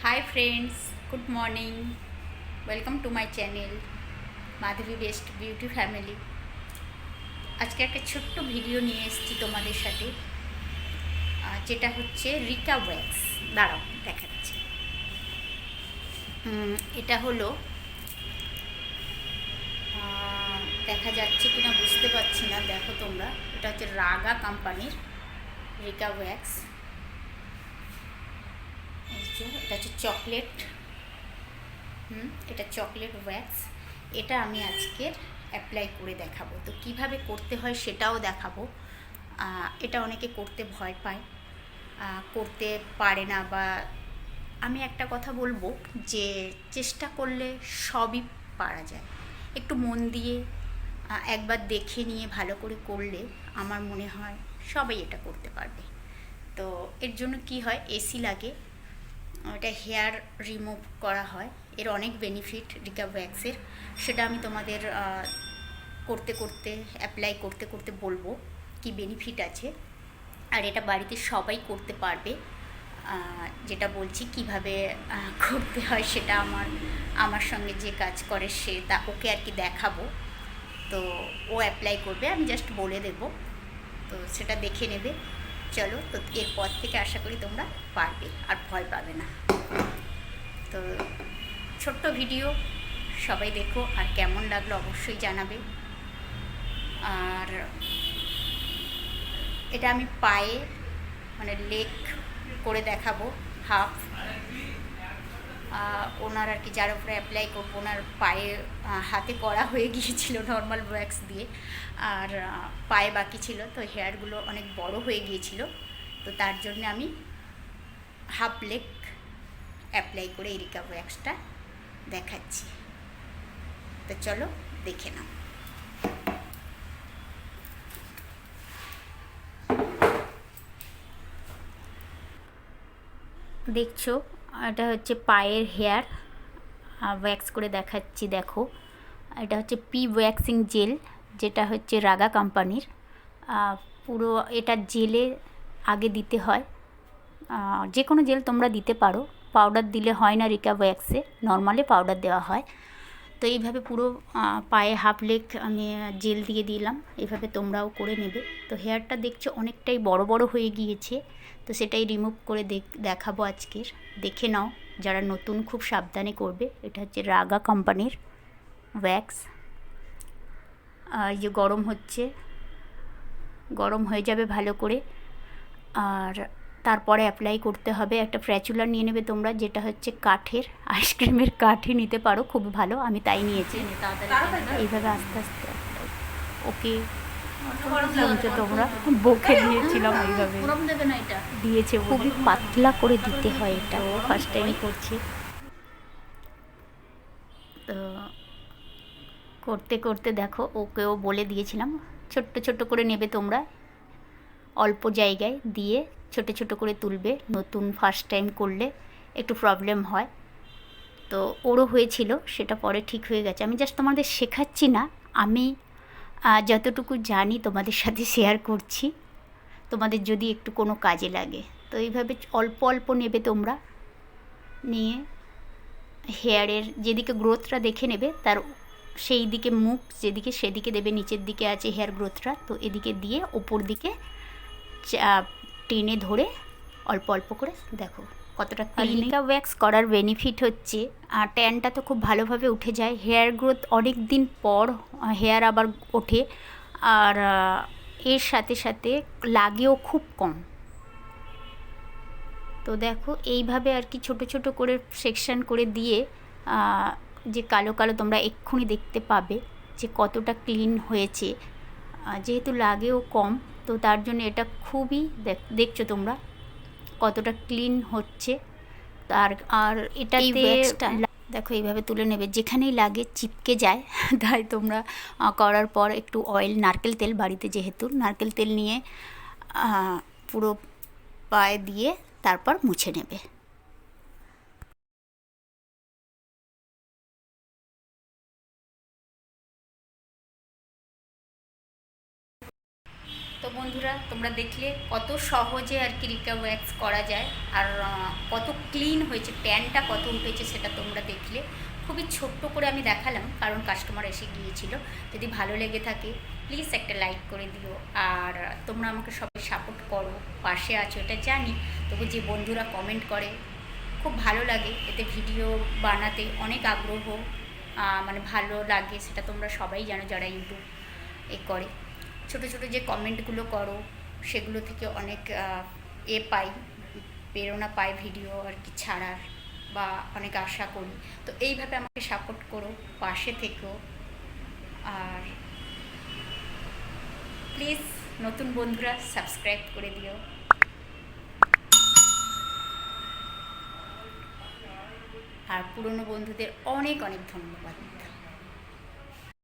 High friends, good morning. Welcome to my channel Madhabi best beauty family. আজকে একটা ছোট্ট video নিয়ে এসেছি তোমাদের সাথে, যেটা হচ্ছে রিকা ওয়্যাক্স। দাঁড়াও দেখাচ্ছি। এটা হলো, দেখা যাচ্ছে কিনা বুঝতে পারছি না, দেখো তোমরা। এটা হচ্ছে রাগা কোম্পানির রিকা ওয়্যাক্স। এটা হচ্ছে চকলেট। এটা চকলেট ওয়্যাক্স। এটা আমি আজকের অ্যাপ্লাই করে দেখাবো। তো কিভাবে করতে হয় সেটাও দেখাবো। এটা অনেকে করতে ভয় পায়, করতে পারে না। বা আমি একটা কথা বলবো যে চেষ্টা করলে সবই পারা যায়। একটু মন দিয়ে একবার দেখে নিয়ে ভালো করে করলে আমার মনে হয় সবাই এটা করতে পারবে। তো এর জন্য কি হয়, এসি লাগে। এটা হেয়ার রিমুভ করা হয়। এর অনেক বেনিফিট রিকা ওয়্যাক্সের, সেটা আমি তোমাদের করতে করতে অ্যাপ্লাই করতে করতে বলবো কি বেনিফিট আছে। আর এটা বাড়িতে সবাই করতে পারবে। যেটা বলছি কিভাবে করতে হয় সেটা আমার সঙ্গে যে কাজ করে সে ওকে আর কি দেখাবো। তো ও অ্যাপ্লাই করবে, আমি জাস্ট বলে দেব। তো সেটা দেখে নেবে। চলো, তো এরপর থেকে আশা করি তোমরা পারবে আর ভয় পাবে না। তো ছোট্ট ভিডিও, সবাই দেখো, আর কেমন লাগলো অবশ্যই জানাবে। আর এটা আমি পায়ে, মানে লেগ করে দেখাবো, হাফ। ওনার আর কি যার উপরে অ্যাপ্লাই করবো ওনার পায়ে হাতে করা হয়ে গিয়েছিল নর্মাল ওয়্যাক্স দিয়ে, আর পায়ে বাকি ছিল। তো হেয়ারগুলো অনেক বড় হয়ে গিয়েছিল, তো তার জন্য আমি হাফ লেগ অ্যাপ্লাই করে এই রিকা ওয়্যাক্সটা দেখাচ্ছি। তো চলো দেখে নাও। দেখছো, এটা হচ্ছে পায়ের হেয়ার ওয়্যাক্স করে দেখাচ্ছি। দেখো, এটা হচ্ছে পি ওয়্যাক্সিং জেল, যেটা হচ্ছে রাগা কোম্পানির। পুরো এটা জেলে আগে দিতে হয়। যে কোনো জেল তোমরা দিতে পারো, পাউডার দিলে হয় না রিকা ওয়্যাক্সে, নর্মালি পাউডার দেওয়া হয়। তো এইভাবে পুরো পায়ে হাফ লেগ আমি জেল দিয়ে দিলাম। এইভাবে তোমরাও করে নেবে। তো হেয়ারটা দেখছো অনেকটাই বড় বড় হয়ে গিয়েছে, তো সেটাই রিমুভ করে দেখাবো আজকের। দেখে নাও, যারা নতুন খুব সাবধানে করবে। এটা হচ্ছে রাগা কোম্পানির ওয়্যাক্স। এই যে গরম হচ্ছে, গরম হয়ে যাবে ভালো করে। আর তারপরে অ্যাপ্লাই করতে হবে। একটা ফ্র্যাচুলার নিয়ে নেবে তোমরা, যেটা হচ্ছে কাঠের, আইসক্রিমের কাঠে নিতে পারো, খুব ভালো। আমি তাই নিয়েছি। এইভাবে আস্তে আস্তে ওকে শুনছো তোমরা, বকে দিয়েছিলাম এইভাবে দিয়েছে। খুবই পাতলা করে দিতে হয়, এটা ফার্স্ট টাইম করছি। তো করতে করতে দেখো, ওকেও বলে দিয়েছিলাম ছোট্ট ছোট্ট করে নেবে তোমরা, অল্প জায়গায় দিয়ে ছোট ছোট করে তুলবে। নতুন ফার্স্ট টাইম করলে একটু প্রবলেম হয়। তো ওরও হয়েছিল, সেটা পরে ঠিক হয়ে গেছে। আমি জাস্ট তোমাদের শেখাচ্ছি না, আমি যতটুকু জানি তোমাদের সাথে শেয়ার করছি, তোমাদের যদি একটু কোনো কাজে লাগে। তো এইভাবে অল্প অল্প নেবে তোমরা, নিয়ে হেয়ারের যেদিকে গ্রোথটা দেখে নেবে, তার সেই দিকে মুখ যেদিকে সেদিকে দেবে। নিচের দিকে আছে হেয়ার গ্রোথটা, তো এদিকে দিয়ে ওপর দিকে টেনে ধরে অল্প অল্প করে দেখো কতটা ক্লিন। রিকা ওয়্যাক্স করার বেনিফিট হচ্ছে ট্যানটা তো খুব ভালোভাবে উঠে যায়। হেয়ার গ্রোথ অনেক দিন পর হেয়ার আবার ওঠে। আর এর সাথে সাথে লাগেও খুব কম। তো দেখো এইভাবে আর কি ছোট ছোট করে সেকশন করে দিয়ে, যে কালো কালো তোমরা এক্ষুনি দেখতে পাবে যে কতটা ক্লিন হয়েছে। যেহেতু লাগেও কম, তো তার জন্য এটা খুবই দেখছো তোমরা কতটা ক্লিন হচ্ছে। আর আর এটাতে দেখো এইভাবে তুলে নেবে, যেখানেই লাগে চিপকে যায়। তাই তোমরা করার পর একটু অয়েল, নারকেল তেল, বাড়িতে যেহেতু নারকেল তেল নিয়ে পুরো পায়ে দিয়ে তারপর মুছে নেবে। তো বন্ধুরা তোমরা দেখলে কত সহজে আর কি রিকা ওয়্যাক্স করা যায়, আর কত ক্লিন হয়েছে, ট্যানটা কত উঠেছে সেটা তোমরা দেখলে। খুবই ছোট্ট করে আমি দেখালাম কারণ কাস্টমার এসে গিয়েছিল। যদি ভালো লেগে থাকে প্লিজ একটা লাইক করে দিও, আর তোমরা আমাকে সবাই সাপোর্ট করো, পাশে আছো এটা জানি, তবু যে বন্ধুরা কমেন্ট করে খুব ভালো লাগে, এতে ভিডিও বানাতে অনেক আগ্রহ মানে ভালো লাগে, সেটা তোমরা সবাই জানো যারা ইউটিউব করে। ছোট ছোট যে কমেন্টগুলো করো সেগুলো থেকে অনেক পাই, প্রেরণা পাই ভিডিও আর কি ছাড়ার, বা অনেক আশা করি। তো এইভাবে আমাকে সাপোর্ট করো, পাশে থেকো। আর প্লিজ নতুন বন্ধুরা সাবস্ক্রাইব করে দিও। আর পুরনো বন্ধুদের অনেক অনেক ধন্যবাদ।